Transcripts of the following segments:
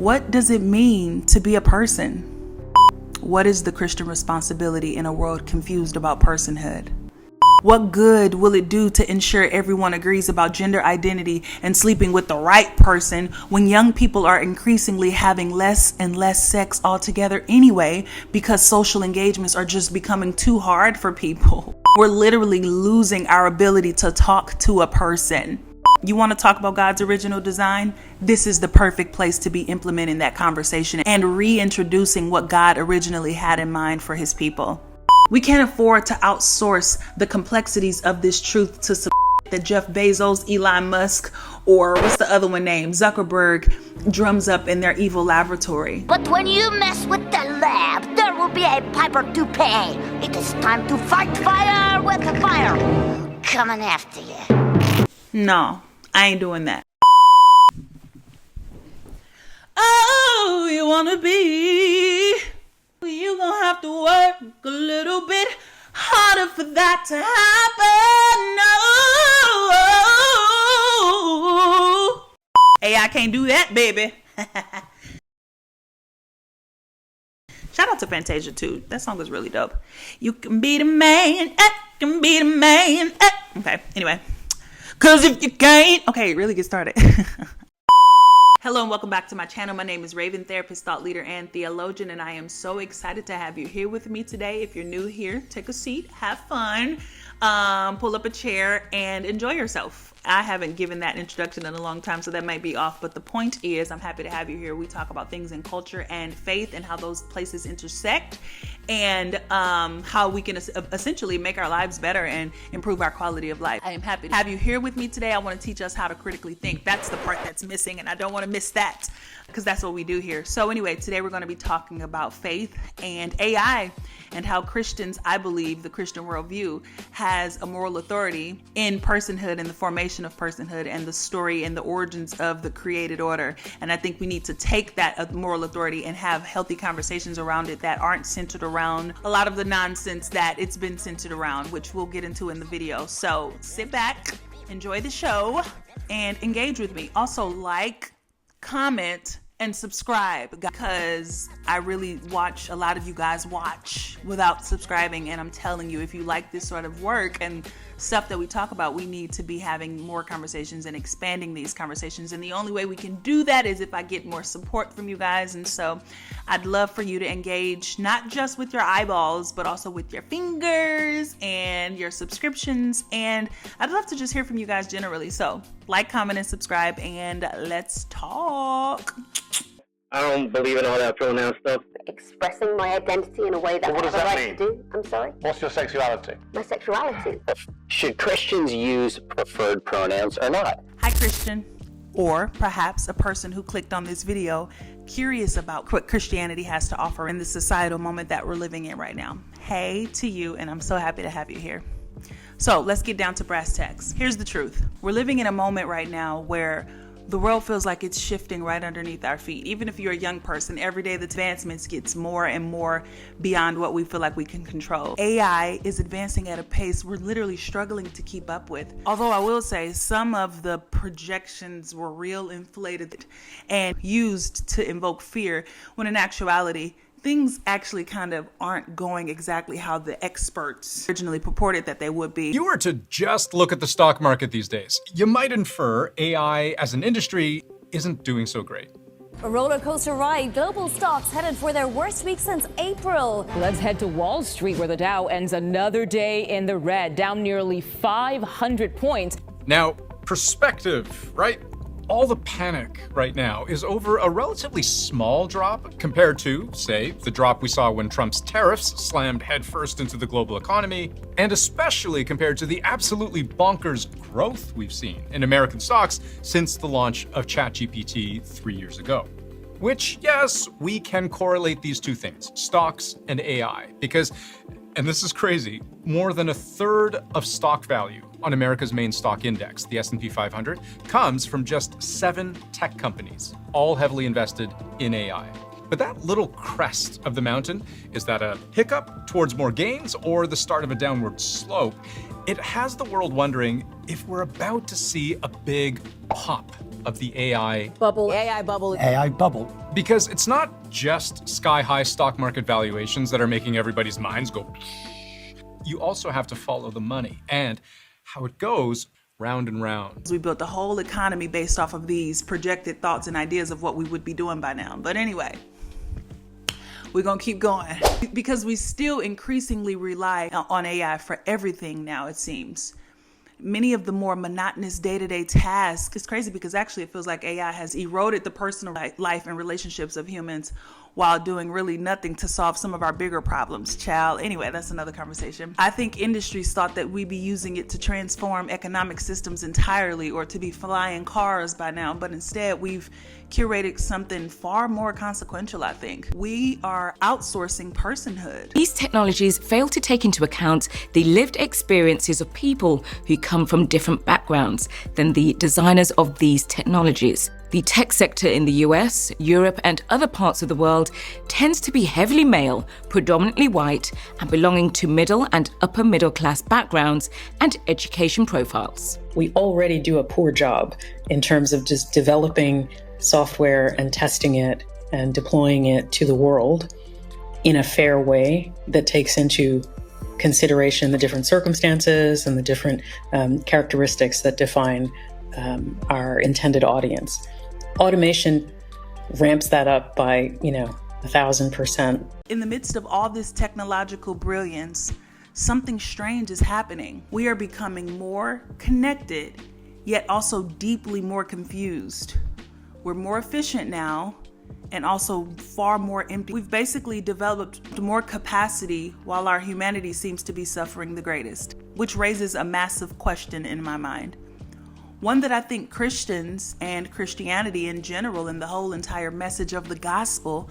What does it mean to be a person? What is the Christian responsibility in a world confused about personhood? What good will it do to ensure everyone agrees about gender identity and sleeping with the right person when young people are increasingly having less and less sex altogether anyway because social engagements are just becoming too hard for people? We're literally losing our ability to talk to a person. You want to talk about God's original design? This is the perfect place to be implementing that conversation and reintroducing what God originally had in mind for his people. We can't afford to outsource the complexities of this truth to some that Jeff Bezos, Elon Musk, or what's the other one named Zuckerberg drums up in their evil laboratory. But when you mess with the lab, there will be a piper to pay. It is time to fight fire with the fire. Coming after you. No, I ain't doing that. Oh, you wanna be? You gonna have to work a little bit harder for that to happen. No. Hey, I can't do that, baby. Shout out to Fantasia too. That song was really dope. You can be the man, can be the man. Okay, anyway. Cause if you can't. Okay, really get started. Hello and welcome back to my channel. My name is Raven, therapist, thought leader, and theologian, and I am so excited to have you here with me today. If you're new here, take a seat, have fun, pull up a chair, and enjoy yourself. I haven't given that introduction in a long time, so that might be off, but the point is I'm happy to have you here. We talk about things in culture and faith and how those places intersect and how we can essentially make our lives better and improve our quality of life. I am happy to have you here with me today. I want to teach us how to critically think. That's the part that's missing, and I don't want to miss that because that's what we do here. So anyway, today we're going to be talking about faith and AI and how Christians, I believe, the Christian worldview has a moral authority in personhood and the formation of personhood and the story and the origins of the created order. And I think we need to take that moral authority and have healthy conversations around it that aren't centered around a lot of the nonsense that it's been centered around, which we'll get into in the video. So sit back, enjoy the show, and engage with me. Also, like, comment, and subscribe, because I really watch a lot of you guys watch without subscribing, and I'm telling you, if you like this sort of work and stuff that we talk about, we need to be having more conversations and expanding these conversations, and the only way we can do that is if I get more support from you guys. And so I'd love for you to engage not just with your eyeballs but also with your fingers and your subscriptions, and I'd love to just hear from you guys generally. So like, comment, and subscribe, and let's talk. I don't believe in all that pronoun stuff. Expressing my identity in a way that What I does have a that right to do. I'm sorry? What's your sexuality? My sexuality. Should Christians use preferred pronouns or not? Hi, Christian, or perhaps a person who clicked on this video curious about what Christianity has to offer in the societal moment that we're living in right now. Hey to you, and I'm so happy to have you here. So let's get down to brass tacks. Here's the truth. We're living in a moment right now where the world feels like it's shifting right underneath our feet. Even if you're a young person, every day the advancements gets more and more beyond what we feel like we can control. AI is advancing at a pace we're literally struggling to keep up with. Although I will say some of the projections were real inflated and used to invoke fear, when in actuality, things actually kind of aren't going exactly how the experts originally purported that they would be. If you were to just look at the stock market these days, you might infer AI as an industry isn't doing so great. A roller coaster ride. Global stocks headed for their worst week since April. Let's head to Wall Street, where the Dow ends another day in the red, down nearly 500 points. Now, perspective, right? All the panic right now is over a relatively small drop compared to, say, the drop we saw when Trump's tariffs slammed headfirst into the global economy, and especially compared to the absolutely bonkers growth we've seen in American stocks since the launch of ChatGPT 3 years ago. Which, yes, we can correlate these two things, stocks and AI, because, and this is crazy, more than a third of stock value on America's main stock index, the S&P 500, comes from just 7 tech companies, all heavily invested in AI. But that little crest of the mountain, is that a hiccup towards more gains or the start of a downward slope? It has the world wondering if we're about to see a big pop of the AI Bubble. AI bubble. AI bubble. because it's not just sky-high stock market valuations that are making everybody's minds go. You also have to follow the money and how it goes round and round. We built a whole economy based off of these projected thoughts and ideas of what we would be doing by now. But anyway, we're gonna keep going because we still increasingly rely on AI for everything now, it seems. Many of the more monotonous day-to-day tasks, it's crazy because actually it feels like AI has eroded the personal life and relationships of humans while doing really nothing to solve some of our bigger problems, child. Anyway, that's another conversation. I think industries thought that we'd be using it to transform economic systems entirely or to be flying cars by now, but instead we've curated something far more consequential, I think. We are outsourcing personhood. These technologies fail to take into account the lived experiences of people who come from different backgrounds than the designers of these technologies. The tech sector in the US, Europe, and other parts of the world tends to be heavily male, predominantly white, and belonging to middle and upper middle class backgrounds and education profiles. We already do a poor job in terms of just developing software and testing it and deploying it to the world in a fair way that takes into consideration the different circumstances and the different characteristics that define our intended audience. Automation ramps that up by, 1,000%. In the midst of all this technological brilliance, something strange is happening. We are becoming more connected, yet also deeply more confused. We're more efficient now and also far more empty. We've basically developed more capacity while our humanity seems to be suffering the greatest, which raises a massive question in my mind. One that I think Christians and Christianity in general and the whole entire message of the gospel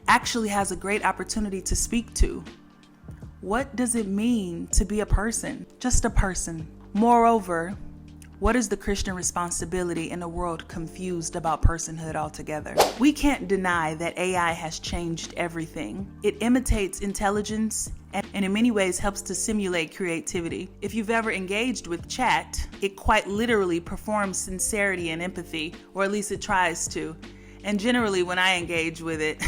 actually has a great opportunity to speak to. What does it mean to be a person? Just a person. Moreover, what is the Christian responsibility in a world confused about personhood altogether? We can't deny that AI has changed everything. It imitates intelligence and in many ways helps to simulate creativity. If you've ever engaged with chat, it quite literally performs sincerity and empathy, or at least it tries to. And generally when I engage with it,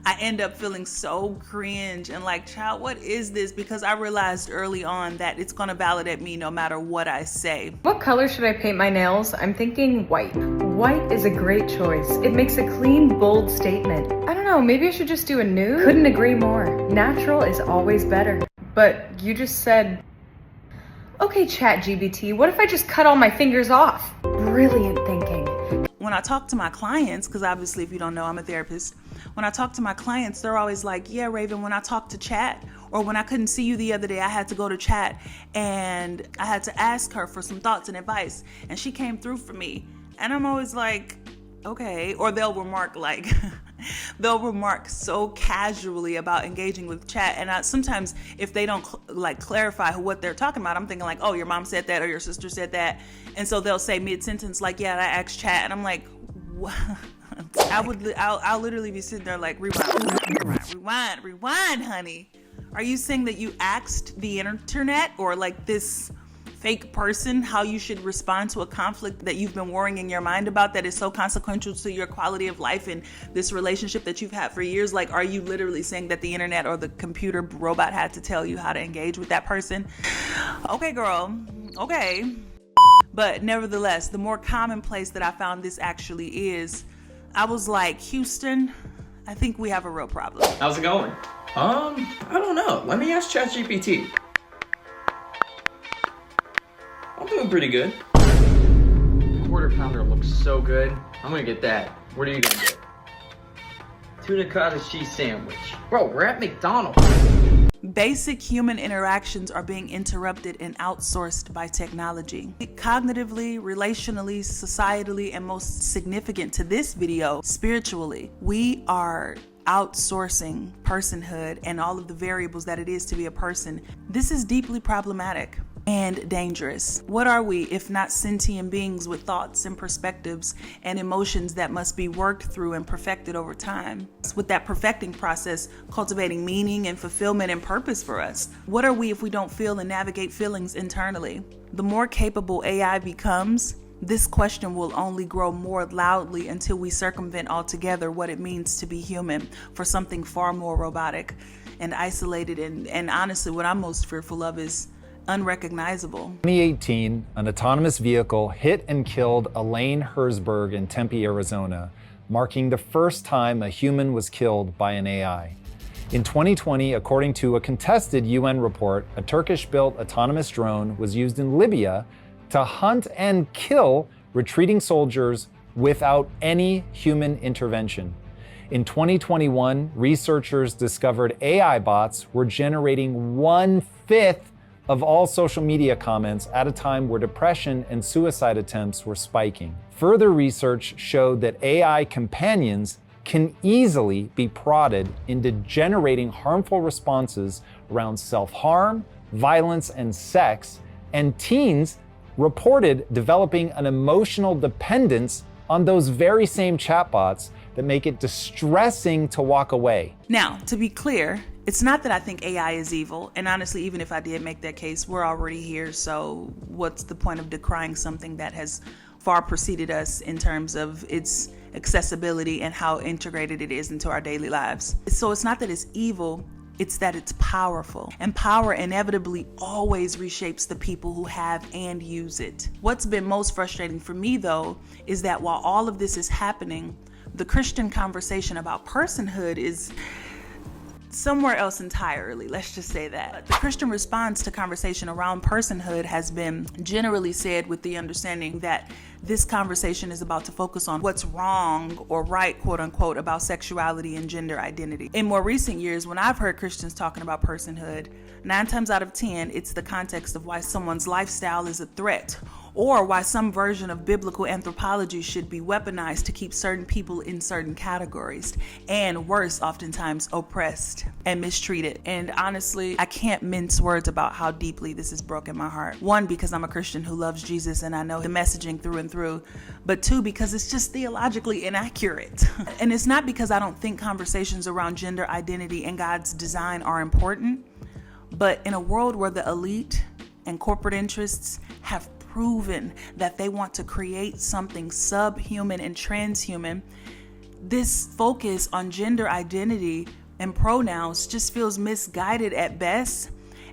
I end up feeling so cringe and like, child, what is this? Because I realized early on that it's gonna validate me no matter what I say. What color should I paint my nails? I'm thinking white. White is a great choice. It makes a clean, bold statement. I don't know, maybe I should just do a nude? Couldn't agree more. Natural is always better. But you just said, okay, ChatGPT, what if I just cut all my fingers off? Brilliant thinking. When I talk to my clients, because obviously if you don't know, I'm a therapist. When I talk to my clients, they're always like, yeah, Raven, when I talk to chat, or when I couldn't see you the other day, I had to go to chat and I had to ask her for some thoughts and advice. And she came through for me. And I'm always like, okay. Or they'll remark like, they'll remark so casually about engaging with chat. And sometimes if they don't clarify what they're talking about, I'm thinking like, oh, your mom said that or your sister said that. And so they'll say mid-sentence like, yeah, I asked chat. And I'm like, what? I'll literally be sitting there like, rewind, honey. Are you saying that you asked the internet or like this fake person how you should respond to a conflict that you've been worrying in your mind about that is so consequential to your quality of life and this relationship that you've had for years? Like, are you literally saying that the internet or the computer robot had to tell you how to engage with that person? Okay, girl. Okay. But nevertheless, the more commonplace that I found this actually is, I was like, Houston, I think we have a real problem. How's it going? I don't know. Let me ask ChatGPT. I'm doing pretty good. Quarter pounder looks so good. I'm gonna get that. What are you gonna get? Tuna cottage cheese sandwich. Bro, we're at McDonald's. Basic human interactions are being interrupted and outsourced by technology. Cognitively, relationally, societally, and most significant to this video, spiritually, we are outsourcing personhood and all of the variables that it is to be a person. This is deeply problematic and dangerous. What are we if not sentient beings with thoughts and perspectives and emotions that must be worked through and perfected over time? With that perfecting process, cultivating meaning and fulfillment and purpose for us. What are we if we don't feel and navigate feelings internally? The more capable AI becomes, This question will only grow more loudly until we circumvent altogether what it means to be human for something far more robotic and isolated. And honestly, what I'm most fearful of is unrecognizable. In 2018, an autonomous vehicle hit and killed Elaine Herzberg in Tempe, Arizona, marking the first time a human was killed by an AI. In 2020, according to a contested UN report, a Turkish-built autonomous drone was used in Libya to hunt and kill retreating soldiers without any human intervention. In 2021, researchers discovered AI bots were generating 1/5 of all social media comments at a time where depression and suicide attempts were spiking. Further research showed that AI companions can easily be prodded into generating harmful responses around self-harm, violence, and sex, and teens reported developing an emotional dependence on those very same chatbots that make it distressing to walk away. Now, to be clear, it's not that I think AI is evil, and honestly, even if I did make that case, we're already here, so what's the point of decrying something that has far preceded us in terms of its accessibility and how integrated it is into our daily lives? So it's not that it's evil, it's that it's powerful. And power inevitably always reshapes the people who have and use it. What's been most frustrating for me, though, is that while all of this is happening, the Christian conversation about personhood is somewhere else entirely. Let's just say that. The Christian response to conversation around personhood has been generally said with the understanding that this conversation is about to focus on what's wrong or right, quote unquote, about sexuality and gender identity. In more recent years, when I've heard Christians talking about personhood, 9 times out of 10, it's the context of why someone's lifestyle is a threat, or why some version of biblical anthropology should be weaponized to keep certain people in certain categories, and worse, oftentimes oppressed and mistreated. And honestly, I can't mince words about how deeply this has broken my heart. 1, because I'm a Christian who loves Jesus and I know the messaging through and through, but 2, because it's just theologically inaccurate. And it's not because I don't think conversations around gender identity and God's design are important, but in a world where the elite and corporate interests have proven that they want to create something subhuman and transhuman, this focus on gender identity and pronouns just feels misguided at best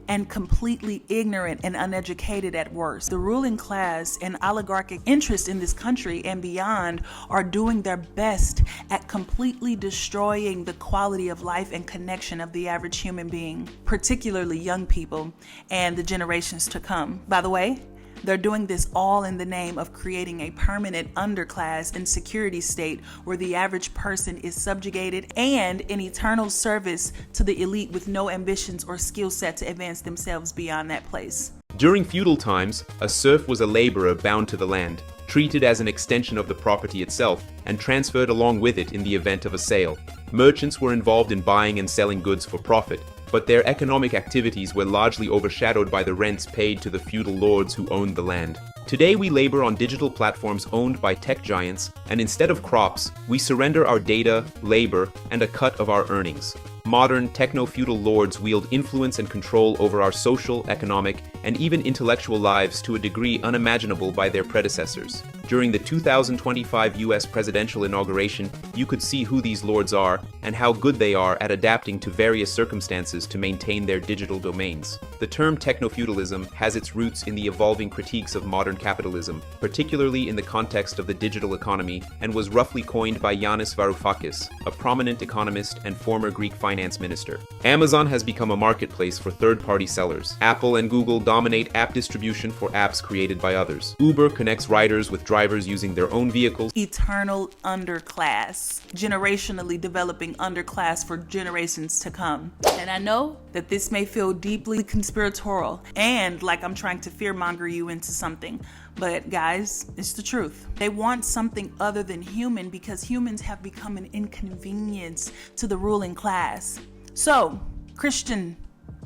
and completely ignorant and uneducated at worst. The ruling class and oligarchic interests in this country and beyond are doing their best at completely destroying the quality of life and connection of the average human being, particularly young people and the generations to come. By the way, they're doing this all in the name of creating a permanent underclass and security state where the average person is subjugated and in eternal service to the elite with no ambitions or skill set to advance themselves beyond that place. During feudal times, a serf was a laborer bound to the land, treated as an extension of the property itself, and transferred along with it in the event of a sale. Merchants were involved in buying and selling goods for profit, but their economic activities were largely overshadowed by the rents paid to the feudal lords who owned the land. Today we labor on digital platforms owned by tech giants, and instead of crops, we surrender our data, labor, and a cut of our earnings. Modern techno-feudal lords wield influence and control over our social, economic, and even intellectual lives to a degree unimaginable by their predecessors. During the 2025 US presidential inauguration, you could see who these lords are and how good they are at adapting to various circumstances to maintain their digital domains. The term techno-feudalism has its roots in the evolving critiques of modern capitalism, particularly in the context of the digital economy, and was roughly coined by Yanis Varoufakis, a prominent economist and former Greek finance minister. Amazon has become a marketplace for third-party sellers. Apple and Google dominate app distribution for apps created by others. Uber connects riders with drivers using their own vehicles. Eternal underclass, generationally developing underclass for generations to come. And I know that this may feel deeply conspiratorial and like I'm trying to fearmonger you into something, but guys, it's the truth. They want something other than human because humans have become an inconvenience to the ruling class. So, Christian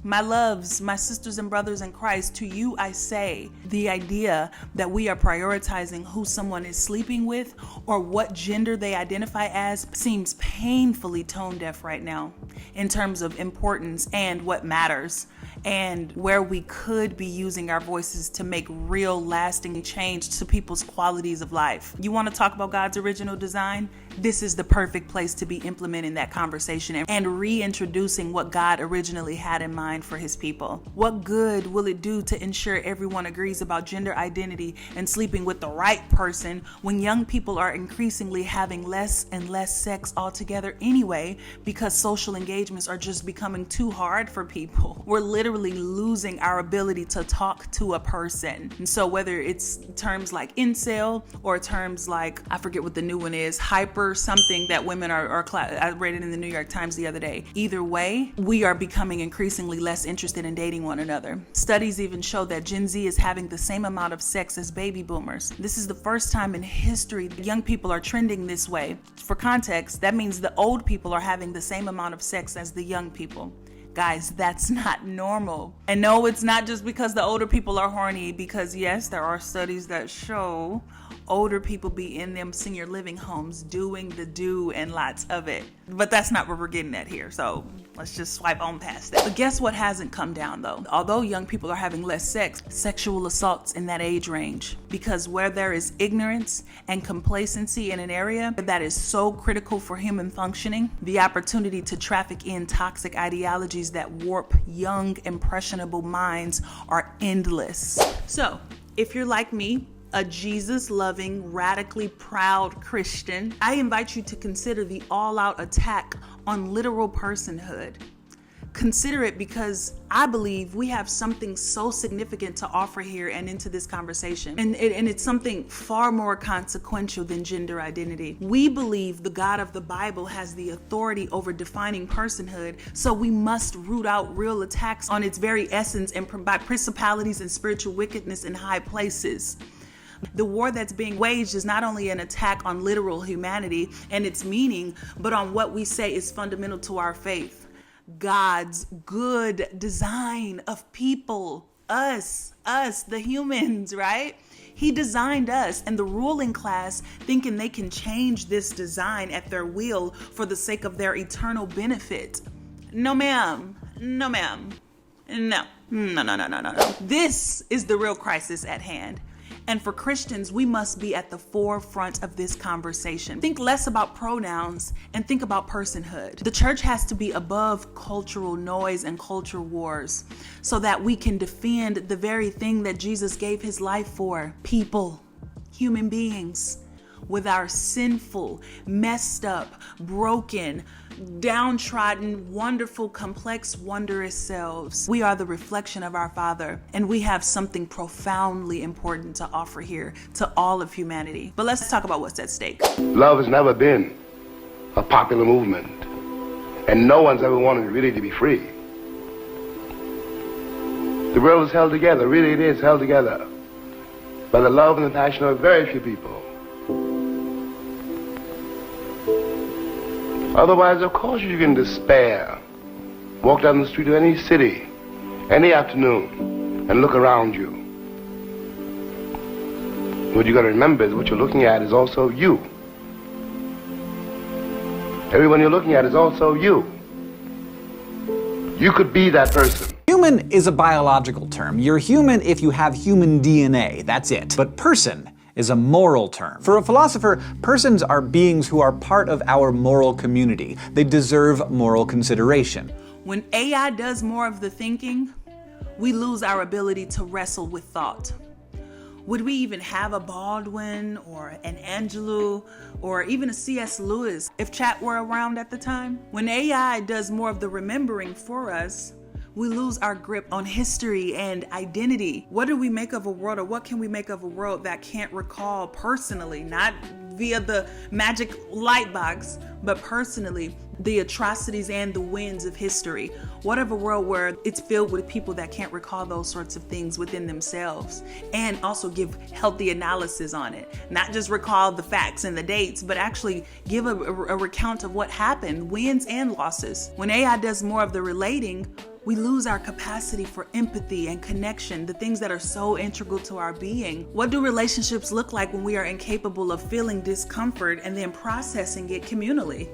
My loves, my sisters and brothers in Christ, to you I say, the idea that we are prioritizing who someone is sleeping with or what gender they identify as seems painfully tone deaf right now in terms of importance and what matters, and where we could be using our voices to make real lasting change to people's qualities of life. You want to talk about God's original design? This is the perfect place to be implementing that conversation and reintroducing what God originally had in mind for his people. What good will it do to ensure everyone agrees about gender identity and sleeping with the right person when young people are increasingly having less and less sex altogether anyway because social engagements are just becoming too hard for people? We're literally losing our ability to talk to a person. And so whether it's terms like incel or terms like, I forget what the new one is, hyper something that women are I read it in the New York Times the other day. Either way, we are becoming increasingly less interested in dating one another. Studies even show that Gen Z is having the same amount of sex as baby boomers. This is the first time in history young people are trending this way. For context, that means the old people are having the same amount of sex as the young people. Guys, that's not normal. And no, it's not just because the older people are horny, because yes, there are studies that show older people be in them senior living homes doing the do and lots of it. But that's not what we're getting at here. So let's just swipe on past that. But guess what hasn't come down though? Although young people are having less sex, sexual assaults in that age range. Because where there is ignorance and complacency in an area that is so critical for human functioning, the opportunity to traffic in toxic ideologies that warp young, impressionable minds are endless. So if you're like me, a Jesus-loving, radically proud Christian, I invite you to consider the all-out attack on literal personhood. Consider it because I believe we have something so significant to offer here and into this conversation. And it's something far more consequential than gender identity. We believe the God of the Bible has the authority over defining personhood, so we must root out real attacks on its very essence and by principalities and spiritual wickedness in high places. The war that's being waged is not only an attack on literal humanity and its meaning, but on what we say is fundamental to our faith. God's good design of people, us, the humans, right? He designed us, and the ruling class thinking they can change this design at their will for the sake of their eternal benefit. No, ma'am. No, ma'am. No. This is the real crisis at hand. And for Christians, we must be at the forefront of this conversation. Think less about pronouns and think about personhood. The church has to be above cultural noise and culture wars so that we can defend the very thing that Jesus gave his life for: people, human beings, with our sinful, messed up, broken, downtrodden, wonderful, complex, wondrous selves. We are the reflection of our Father, and we have something profoundly important to offer here to all of humanity. But let's talk about what's at stake. Love has never been a popular movement, and no one's ever wanted really to be free. The world is held together, really it is held together, by the love and the passion of very few people. Otherwise, of course, you can despair. Walk down the street of any city, any afternoon, and look around you. What you got to remember is what you're looking at is also you. Everyone you're looking at is also you. You could be that person. Human is a biological term. You're human if you have human DNA, that's it. But person is a moral term. For a philosopher, persons are beings who are part of our moral community. They deserve moral consideration. When AI does more of the thinking, we lose our ability to wrestle with thought. Would we even have a Baldwin or an Angelou or even a C.S. Lewis if chat were around at the time? When AI does more of the remembering for us, we lose our grip on history and identity. What do we make of a world, or what can we make of a world that can't recall personally, not via the magic light box, but personally, the atrocities and the wins of history? What of a world where it's filled with people that can't recall those sorts of things within themselves and also give healthy analysis on it? Not just recall the facts and the dates, but actually give a recount of what happened, wins and losses. When AI does more of the relating, We lose our capacity for empathy and connection, the things that are so integral to our being. What do relationships look like when we are incapable of feeling discomfort and then processing it communally?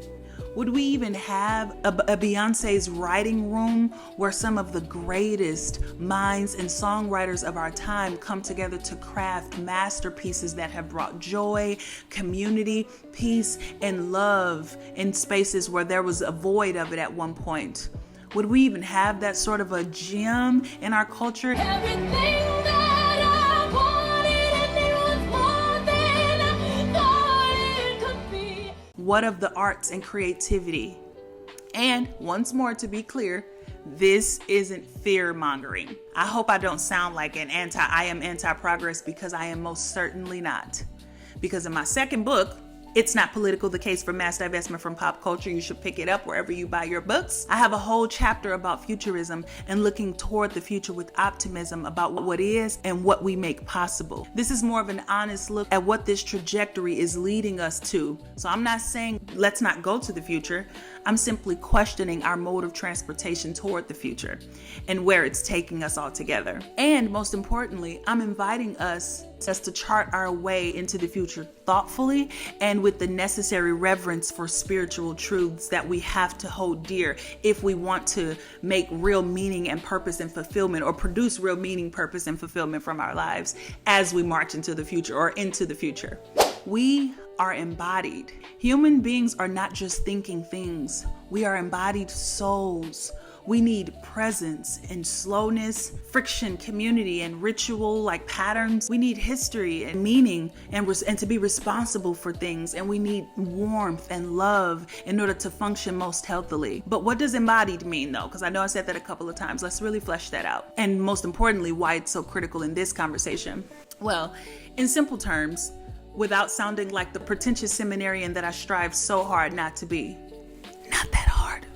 Would we even have a Beyonce's writing room where some of the greatest minds and songwriters of our time come together to craft masterpieces that have brought joy, community, peace, and love in spaces where there was a void of it at one point? Would we even have that sort of a gem in our culture? What of the arts and creativity? And once more, to be clear, this isn't fear mongering. I hope I don't sound like I am anti-progress, because I am most certainly not. Because in my second book, It's Not Political, The Case for Mass Divestment from Pop Culture, you should pick it up wherever you buy your books. I have a whole chapter about futurism and looking toward the future with optimism about what is and what we make possible. This is more of an honest look at what this trajectory is leading us to. So I'm not saying let's not go to the future. I'm simply questioning our mode of transportation toward the future and where it's taking us all together. And most importantly, I'm inviting us to chart our way into the future thoughtfully and with the necessary reverence for spiritual truths that we have to hold dear if we want to make real meaning and purpose and fulfillment, or produce real meaning, purpose, and fulfillment from our lives as we march into the future or into the future. We are embodied. Human beings are not just thinking things. We are embodied souls. We need presence and slowness, friction, community, and ritual like patterns. We need history and meaning and to be responsible for things. And we need warmth and love in order to function most healthily. But what does embodied mean though? Because I know I said that a couple of times. Let's really flesh that out. And most importantly, why it's so critical in this conversation. Well, in simple terms, without sounding like the pretentious seminarian that I strive so hard not to be. Not that hard.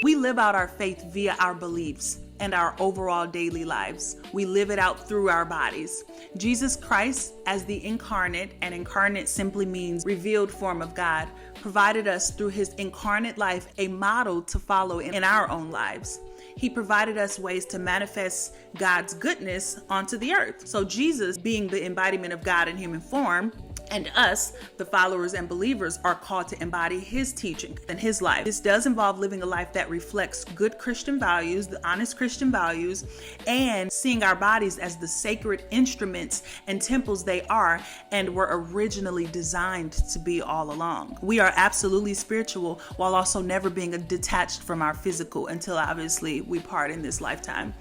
We live out our faith via our beliefs and our overall daily lives. We live it out through our bodies. Jesus Christ, as the incarnate, and incarnate simply means revealed form of God, provided us through his incarnate life a model to follow in our own lives. He provided us ways to manifest God's goodness onto the earth. So Jesus, being the embodiment of God in human form, and us, the followers and believers, are called to embody his teaching and his life. This does involve living a life that reflects good Christian values, the honest Christian values, and seeing our bodies as the sacred instruments and temples they are and were originally designed to be all along. We are absolutely spiritual while also never being detached from our physical until obviously we part in this lifetime.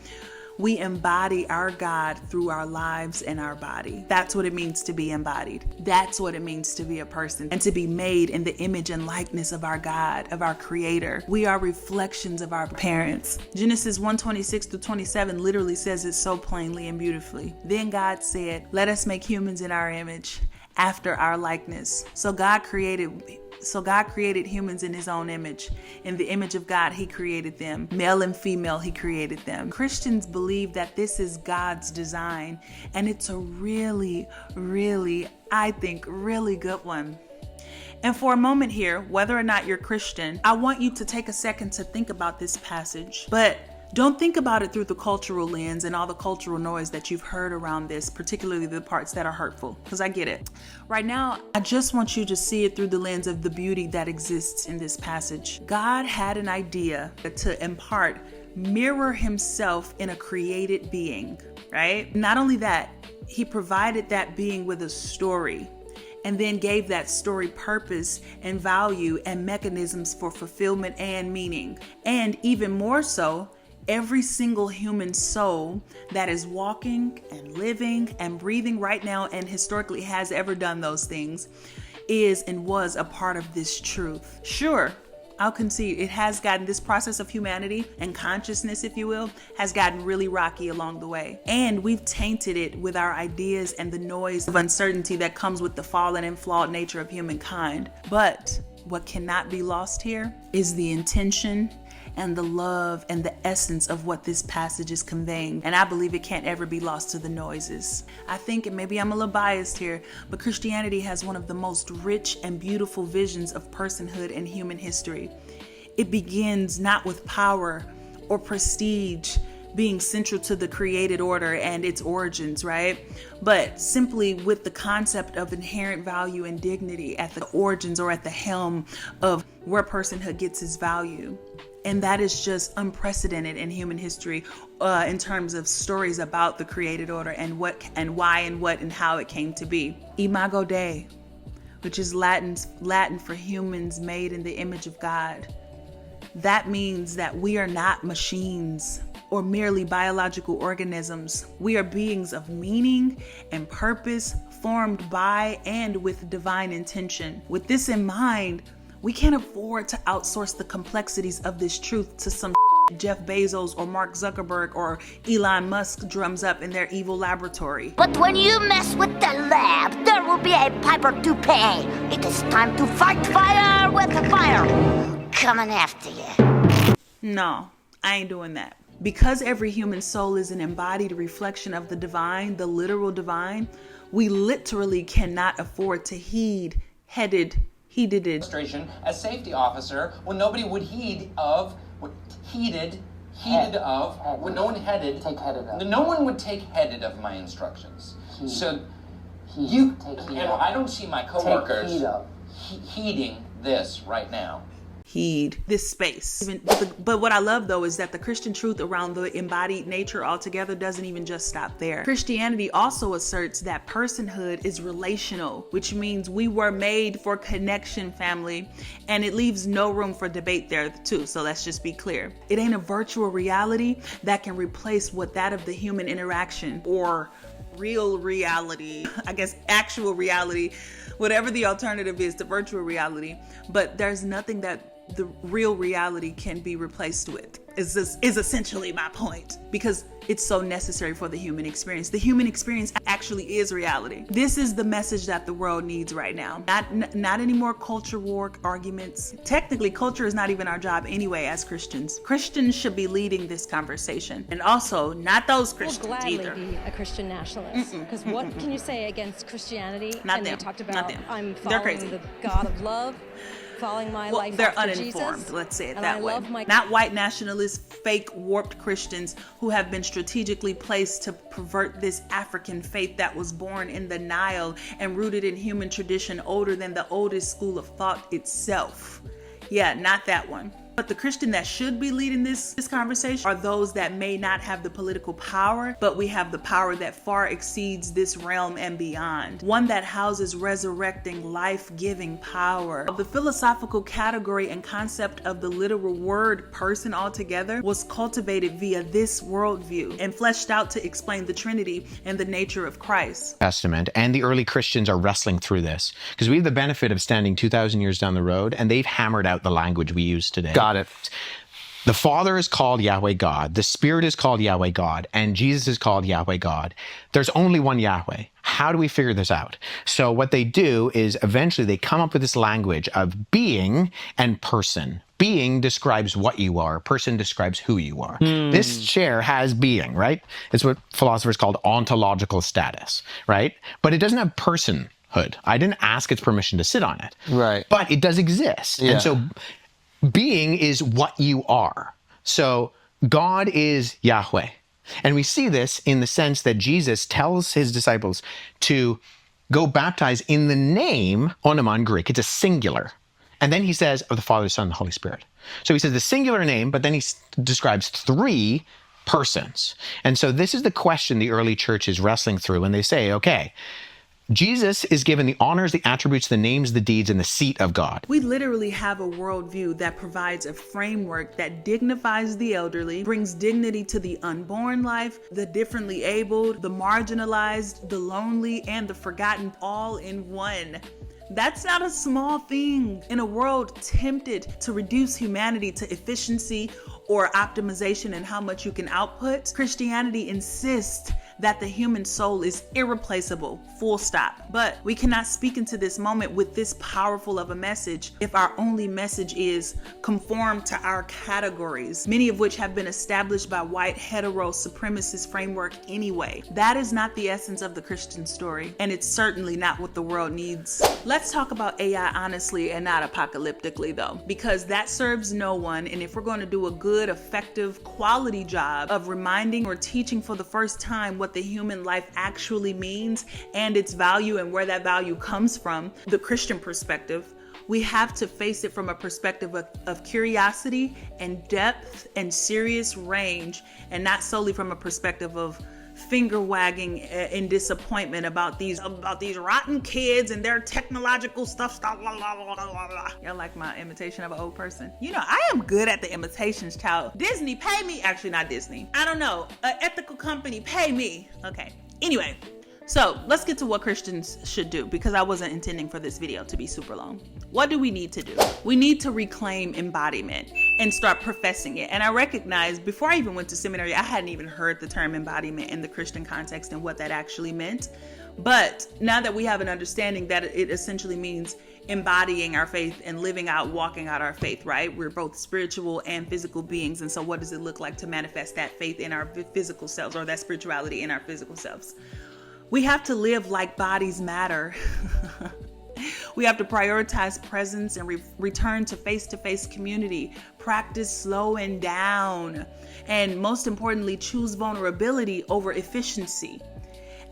We embody our God through our lives and our body. That's what it means to be embodied. That's what it means to be a person and to be made in the image and likeness of our God, of our Creator. We are reflections of our parents. Genesis 1:26-27 literally says it so plainly and beautifully. Then God said, "Let us make humans in our image, after our likeness." So God created humans in his own image. In the image of God, he created them. Male and female, he created them. Christians believe that this is God's design, and it's a really, I think, really good one. And for a moment here, whether or not you're Christian, I want you to take a second to think about this passage. But don't think about it through the cultural lens and all the cultural noise that you've heard around this, particularly the parts that are hurtful, because I get it. Right now, I just want you to see it through the lens of the beauty that exists in this passage. God had an idea to impart, mirror himself in a created being, right? Not only that, he provided that being with a story, and then gave that story purpose and value and mechanisms for fulfillment and meaning. And even more so, every single human soul that is walking and living and breathing right now and historically has ever done those things is and was a part of this truth. Sure, I'll concede it has gotten, this process of humanity and consciousness, if you will, has gotten really rocky along the way. And we've tainted it with our ideas and the noise of uncertainty that comes with the fallen and flawed nature of humankind. But what cannot be lost here is the intention and the love and the essence of what this passage is conveying. And I believe it can't ever be lost to the noises. I think, and maybe I'm a little biased here, but Christianity has one of the most rich and beautiful visions of personhood in human history. It begins not with power or prestige being central to the created order and its origins, right? But simply with the concept of inherent value and dignity at the origins or at the helm of where personhood gets its value. And that is just unprecedented in human history in terms of stories about the created order and what and why and what and how it came to be. Imago Dei, which is Latin for humans made in the image of God. That means that we are not machines or merely biological organisms. We are beings of meaning and purpose, formed by and with divine intention. With this in mind, we can't afford to outsource the complexities of this truth to some Jeff Bezos or Mark Zuckerberg or Elon Musk drums up in their evil laboratory. But when you mess with the lab, there will be a piper to pay. It is time to fight fire with the fire. Coming after you. No, I ain't doing that. Because every human soul is an embodied reflection of the divine, the literal divine, we literally cannot afford to heed Administration as safety officer when nobody would heed of what heeded of when no one headed take headed of. No one would take headed of my instructions. So you take heed and of. I don't see my coworkers heeding this right now. Heed this space. But what I love though is that the Christian truth around the embodied nature altogether doesn't even just stop there. Christianity also asserts that personhood is relational, which means we were made for connection, family, and it leaves no room for debate there too. So let's just be clear. It ain't a virtual reality that can replace what that of the human interaction or real reality, I guess actual reality, whatever the alternative is to virtual reality. But there's nothing that the real reality can be replaced with, is essentially my point, because it's so necessary for the human experience. The human experience actually is reality. This is the message that the world needs right now. Not any more culture war arguments. Technically, culture is not even our job anyway as Christians. Christians should be leading this conversation, and also not those Christians either. We'll gladly be a Christian nationalist, because what can you say against Christianity? Not and them. They talked about Not them. I'm They're following crazy. the God of love. Following my life they're after uninformed, Jesus, let's say it and that I way. love my Not white nationalists, fake warped Christians who have been strategically placed to pervert this African faith that was born in the Nile and rooted in human tradition older than the oldest school of thought itself. Yeah, not that one. But the Christian that should be leading this conversation are those that may not have the political power, but we have the power that far exceeds this realm and beyond. One that houses resurrecting, life-giving power. The philosophical category and concept of the literal word person altogether was cultivated via this worldview and fleshed out to explain the Trinity and the nature of Christ. Testament, and the early Christians are wrestling through this because we have the benefit of standing 2,000 years down the road, and they've hammered out the language we use today. Got it. The Father is called Yahweh God, the Spirit is called Yahweh God, and Jesus is called Yahweh God. There's only one Yahweh. How do we figure this out? So what they do is eventually they come up with this language of being and person. Being describes what you are. Person describes who you are. This chair has being, right? It's what philosophers called ontological status, right? But it doesn't have personhood. I didn't ask its permission to sit on it. Right. But it does exist. Yeah. And so being is what you are. So God is Yahweh. And we see this in the sense that Jesus tells his disciples to go baptize in the name, onomon Greek, it's a singular. And then he says of the Father, Son, and the Holy Spirit. So he says the singular name, but then he describes three persons. And so this is the question the early church is wrestling through when they say, okay, Jesus is given the honors, the attributes, the names, the deeds, and the seat of God. We literally have a worldview that provides a framework that dignifies the elderly, brings dignity to the unborn life, the differently abled, the marginalized, the lonely, and the forgotten, all in one. That's not a small thing. In a world tempted to reduce humanity to efficiency or optimization and how much you can output, Christianity insists that the human soul is irreplaceable, full stop. But we cannot speak into this moment with this powerful of a message if our only message is conform to our categories, many of which have been established by white hetero supremacist framework anyway. That is not the essence of the Christian story, and it's certainly not what the world needs. Let's talk about AI honestly and not apocalyptically though, because that serves no one, and if we're going to do a good good, effective, quality job of reminding or teaching for the first time what the human life actually means and its value and where that value comes from, the Christian perspective, we have to face it from a perspective of curiosity and depth and serious range, and not solely from a perspective of finger wagging in disappointment about these rotten kids and their technological stuff. Y'all like my imitation of an old person? You know, I am good at the imitations, child. Disney, pay me. Actually, not Disney. I don't know. An ethical company, pay me. Okay. Anyway. So let's get to what Christians should do, because I wasn't intending for this video to be super long. What do we need to do? We need to reclaim embodiment and start professing it. And I recognize before I even went to seminary, I hadn't even heard the term embodiment in the Christian context and what that actually meant. But now that we have an understanding that it essentially means embodying our faith and living out, walking out our faith, right? We're both spiritual and physical beings. And so what does it look like to manifest that faith in our physical selves, or that spirituality in our physical selves? We have to live like bodies matter. We have to prioritize presence and return to face-to-face community, practice slowing down, and most importantly, choose vulnerability over efficiency.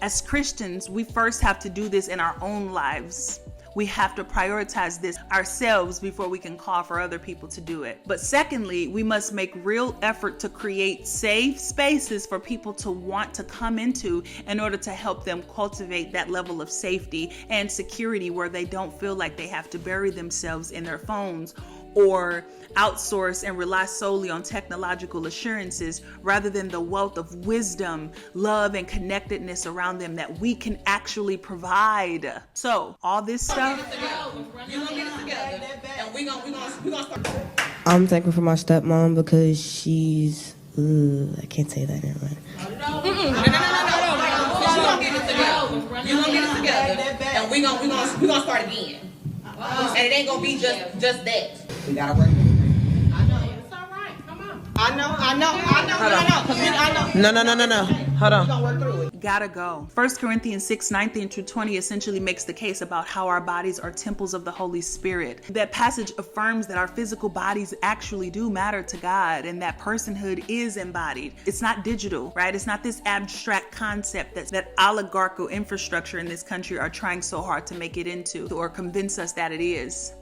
As Christians, we first have to do this in our own lives. We have to prioritize this ourselves before we can call for other people to do it. But secondly, we must make real effort to create safe spaces for people to want to come into in order to help them cultivate that level of safety and security where they don't feel like they have to bury themselves in their phones or outsource and rely solely on technological assurances rather than the wealth of wisdom, love, and connectedness around them that we can actually provide. So all this stuff. I'm thankful for my stepmom because she's, I can't say that, never mind. You're gonna get it together, and we're gonna start again. And it ain't gonna be just that. We gotta work. I know, it's all right. Come on. I know. No. Hold on. We're gonna work through it. Gotta go. 1 Corinthians 6:19 through 20 essentially makes the case about how our bodies are temples of the Holy Spirit. That passage affirms that our physical bodies actually do matter to God and that personhood is embodied. It's not digital, right? It's not this abstract concept that oligarchical infrastructure in this country are trying so hard to make it into or convince us that it is.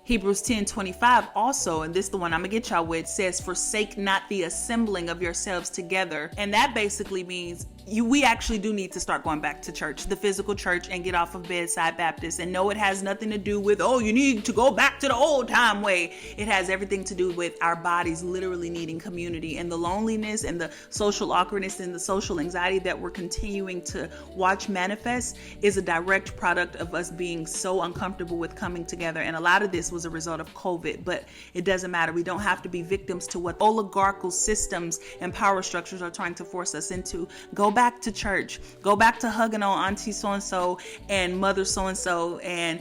Hebrews 10:25 also, and this is the one I'm gonna get y'all with, says, forsake not the assembling of yourselves together. And that basically means we actually do need to start going back to church, the physical church, and get off of bedside Baptist. And no, it has nothing to do with, you need to go back to the old time way. It has everything to do with our bodies literally needing community, and the loneliness and the social awkwardness and the social anxiety that we're continuing to watch manifest is a direct product of us being so uncomfortable with coming together. And a lot of this was a result of COVID, but it doesn't matter. We don't have to be victims to what oligarchical systems and power structures are trying to force us into. Go back to church. Go back to hugging on auntie so-and-so and mother so-and-so, and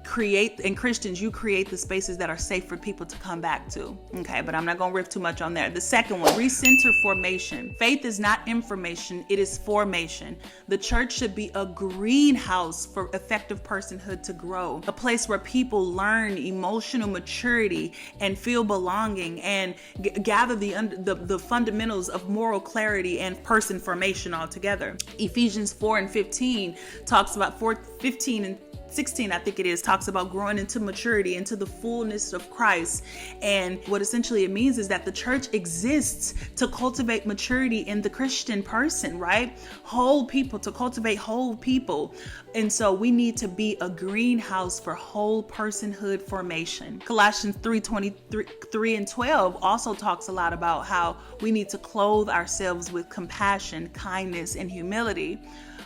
Christians, you create the spaces that are safe for people to come back to. Okay, but I'm not going to riff too much on there. The second one, recenter formation. Faith is not information, it is formation. The church should be a greenhouse for effective personhood to grow, a place where people learn emotional maturity and feel belonging and gather the fundamentals of moral clarity and person formation altogether. Ephesians 4:15 talks about 15 and 16, I think it is, talks about growing into maturity, into the fullness of Christ. And what essentially it means is that the church exists to cultivate maturity in the Christian person, right? Whole people, to cultivate whole people. And so we need to be a greenhouse for whole personhood formation. Colossians 3:23 and 12 also talks a lot about how we need to clothe ourselves with compassion, kindness, and humility.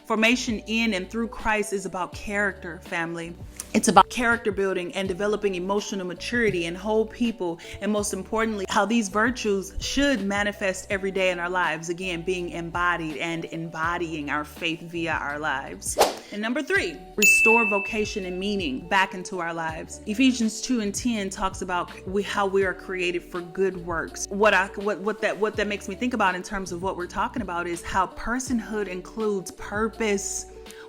Formation in and through Christ is about character, family. It's about character building and developing emotional maturity in whole people, and most importantly, how these virtues should manifest every day in our lives. Again, being embodied and embodying our faith via our lives. And number 3, restore vocation and meaning back into our lives. Ephesians 2:10 talks about how we are created for good works. What that makes me think about in terms of what we're talking about is how personhood includes purpose.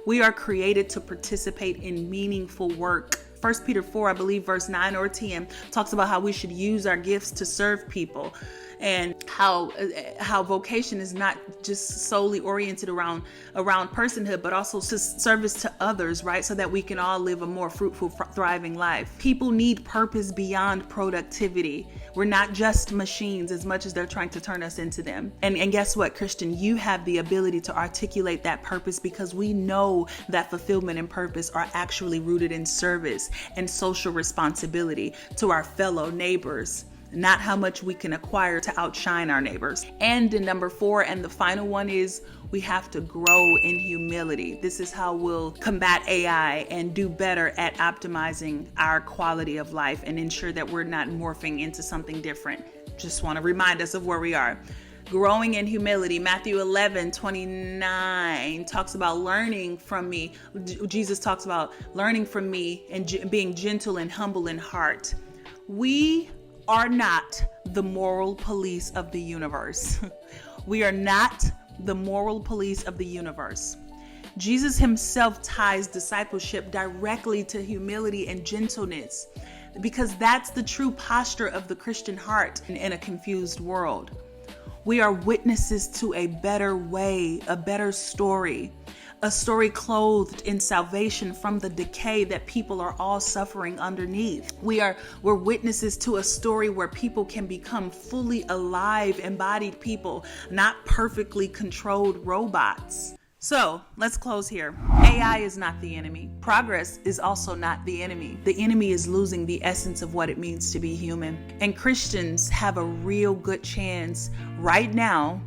We are created to participate in meaningful work 1 Peter 4, I believe verse 9 or 10, talks about how we should use our gifts to serve people, and how vocation is not just solely oriented around personhood, but also service to others, right? So that we can all live a more fruitful, thriving life. People need purpose beyond productivity. We're not just machines as much as they're trying to turn us into them. And guess what, Christian? You have the ability to articulate that purpose, because we know that fulfillment and purpose are actually rooted in service and social responsibility to our fellow neighbors, not how much we can acquire to outshine our neighbors. And in number 4, and the final one, is we have to grow in humility. This is how we'll combat AI and do better at optimizing our quality of life and ensure that we're not morphing into something different. Just want to remind us of where we are. Growing in humility. Matthew 11:29 talks about learning from me. Jesus talks about learning from me and being gentle and humble in heart. We are not the moral police of the universe. We are not the moral police of the universe. Jesus himself ties discipleship directly to humility and gentleness, because that's the true posture of the Christian heart in a confused world. We are witnesses to a better way, a better story, a story clothed in salvation from the decay that people are all suffering underneath. We're witnesses to a story where people can become fully alive, embodied people, not perfectly controlled robots. So let's close here. AI is not the enemy. Progress is also not the enemy. The enemy is losing the essence of what it means to be human. And Christians have a real good chance right now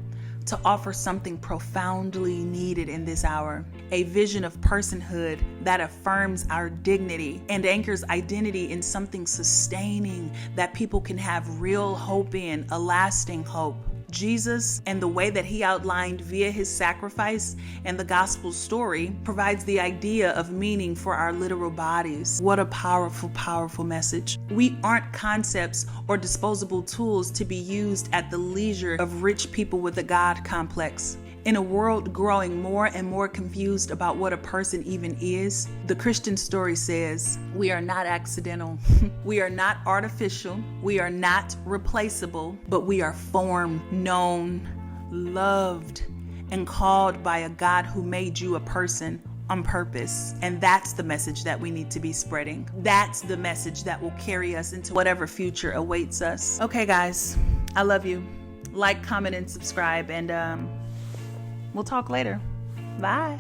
to offer something profoundly needed in this hour. A vision of personhood that affirms our dignity and anchors identity in something sustaining that people can have real hope in, a lasting hope. Jesus, and the way that he outlined via his sacrifice and the gospel story, provides the idea of meaning for our literal bodies. What a powerful, powerful message. We aren't concepts or disposable tools to be used at the leisure of rich people with a God complex. In a world growing more and more confused about what a person even is, the Christian story says we are not accidental. We are not artificial. We are not replaceable, but we are formed, known, loved, and called by a God who made you a person on purpose. And that's the message that we need to be spreading. That's the message that will carry us into whatever future awaits us. Okay, guys, I love you. Like, comment, and subscribe, and we'll talk later. Bye.